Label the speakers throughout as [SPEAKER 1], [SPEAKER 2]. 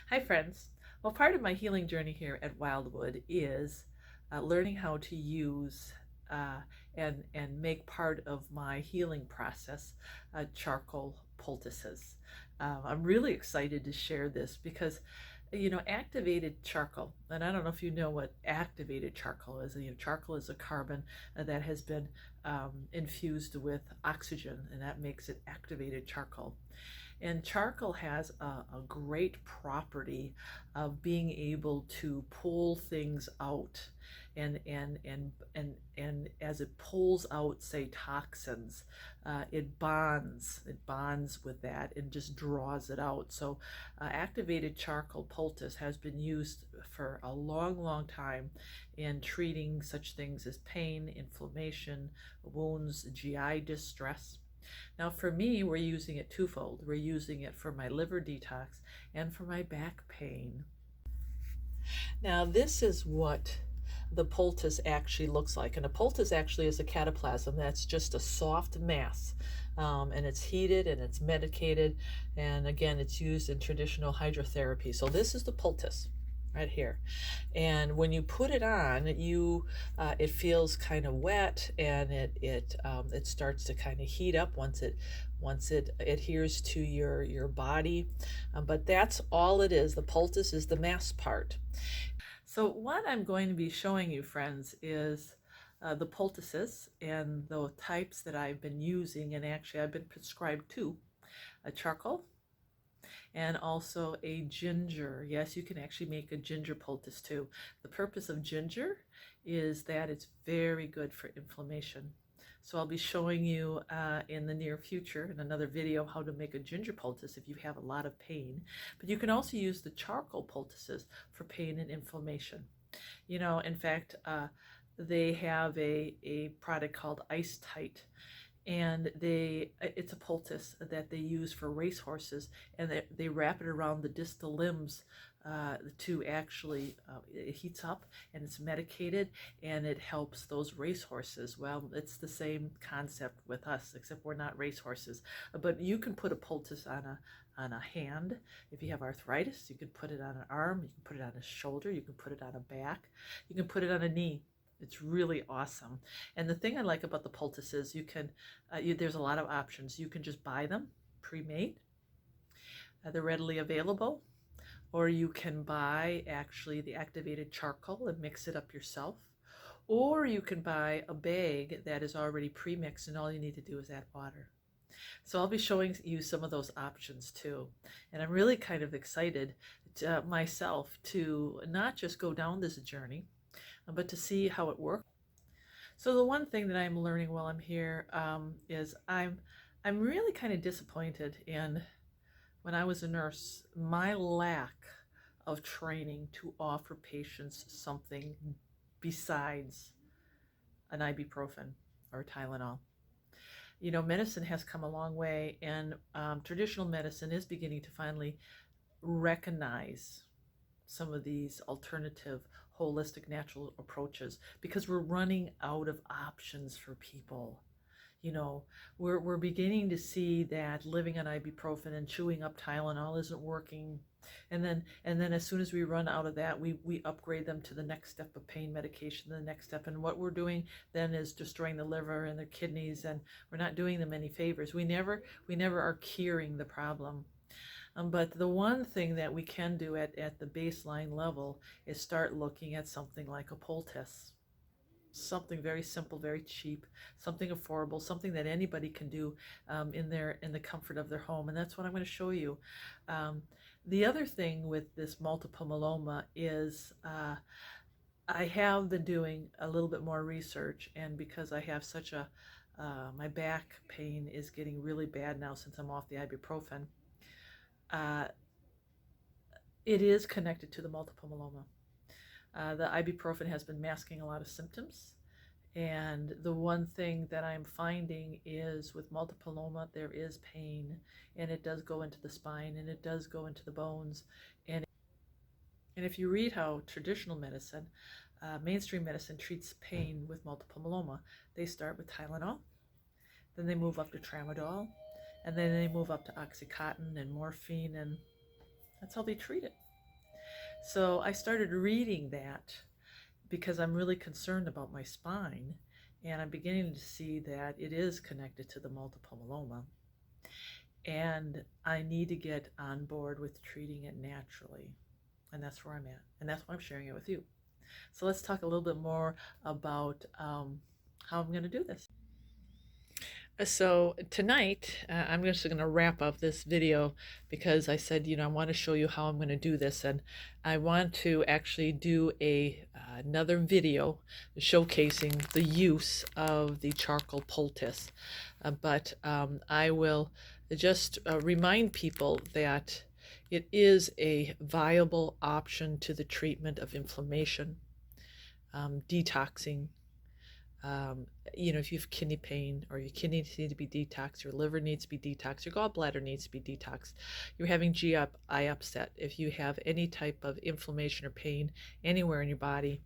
[SPEAKER 1] Hi, friends. Well, part of my healing journey here at Wildwood is learning how to use uh, and make part of my healing process charcoal poultices. I'm really excited to share this because, activated charcoal, and I don't know if you know what activated charcoal is. Charcoal is a carbon that has been infused with oxygen, and that makes it activated charcoal. And charcoal has a great property of being able to pull things out, and as it pulls out, say, toxins, it bonds with that and just draws it out. So activated charcoal poultice has been used for a long time in treating such things as pain, inflammation, wounds, GI distress. Now, for me, we're using it twofold. We're using it for my liver detox and for my back pain. Now, this is what the poultice actually looks like. And a poultice actually is a cataplasm that's just a soft mass. And it's heated and it's medicated. And again, it's used in traditional hydrotherapy. So this is the poultice right here. And when you put it on, it feels kind of wet, and it starts to kind of heat up once it adheres to your body. But that's all it is. The poultice is the mass part. So what I'm going to be showing you, friends, is the poultices and the types that I've been using, and actually I've been prescribed two: a charcoal and also a ginger. Yes, you can actually make a ginger poultice too. The purpose of ginger is that it's very good for inflammation. So I'll be showing you in the near future in another video how to make a ginger poultice if you have a lot of pain. But you can also use the charcoal poultices for pain and inflammation. In fact, they have a product called Ice Tight, and it's a poultice that they use for racehorses, and they wrap it around the distal limbs to actually it heats up, and it's medicated, and it helps those racehorses. Well, it's the same concept with us, except we're not racehorses. But you can put a poultice on a hand. If you have arthritis, you can put it on an arm, you can put it on a shoulder, you can put it on a back, you can put it on a knee. It's really awesome. And the thing I like about the poultices, there's a lot of options. You can just buy them pre-made. They're readily available. Or you can buy actually the activated charcoal and mix it up yourself. Or you can buy a bag that is already pre-mixed, and all you need to do is add water. So I'll be showing you some of those options too. And I'm really kind of excited myself to not just go down this journey, but to see how it works. So the one thing that I'm learning while I'm here is I'm really kind of disappointed in, when I was a nurse, my lack of training to offer patients something besides an ibuprofen or Tylenol. Medicine has come a long way, and traditional medicine is beginning to finally recognize some of these alternative holistic natural approaches, because we're running out of options for people. We're beginning to see that living on ibuprofen and chewing up Tylenol isn't working, and then as soon as we run out of that, we upgrade them to the next step of pain medication, the next step, and what we're doing then is destroying the liver and the kidneys, and we're not doing them any favors. We never are curing the problem. But the one thing that we can do at the baseline level is start looking at something like a poultice. Something very simple, very cheap, something affordable, something that anybody can do in the comfort of their home. And that's what I'm going to show you. The other thing with this multiple myeloma is I have been doing a little bit more research, and because I have my back pain is getting really bad now since I'm off the ibuprofen. It is connected to the multiple myeloma. The ibuprofen has been masking a lot of symptoms, and the one thing that I'm finding is with multiple myeloma, there is pain, and it does go into the spine, and it does go into the bones. And if you read how traditional medicine, mainstream medicine, treats pain with multiple myeloma, they start with Tylenol, then they move up to tramadol, and then they move up to Oxycontin and morphine, and that's how they treat it. So I started reading that because I'm really concerned about my spine, and I'm beginning to see that it is connected to the multiple myeloma, and I need to get on board with treating it naturally. And that's where I'm at, and that's why I'm sharing it with you. So let's talk a little bit more about how I'm going to do this. So tonight, I'm just going to wrap up this video because I said, I want to show you how I'm going to do this, and I want to actually do another video showcasing the use of the charcoal poultice. But I will just remind people that it is a viable option to the treatment of inflammation, detoxing. If you have kidney pain or your kidneys need to be detoxed, your liver needs to be detoxed, your gallbladder needs to be detoxed, you're having GI upset, if you have any type of inflammation or pain anywhere in your body,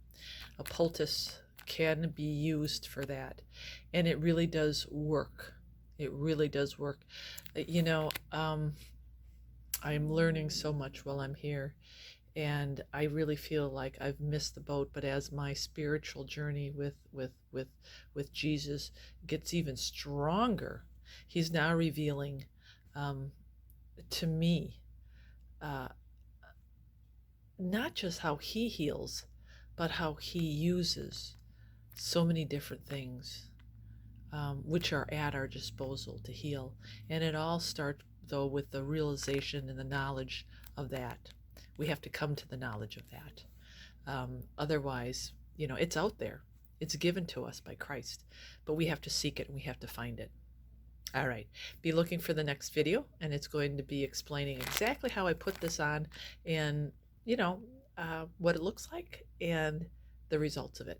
[SPEAKER 1] a poultice can be used for that. And it really does work. It really does work. I'm learning so much while I'm here. And I really feel like I've missed the boat. But as my spiritual journey with Jesus gets even stronger, he's now revealing to me not just how he heals, but how he uses so many different things which are at our disposal to heal. And it all starts, though, with the realization and the knowledge of that. We have to come to the knowledge of that. Otherwise, it's out there. It's given to us by Christ, but we have to seek it and we have to find it. All right, be looking for the next video, and it's going to be explaining exactly how I put this on and, what it looks like and the results of it.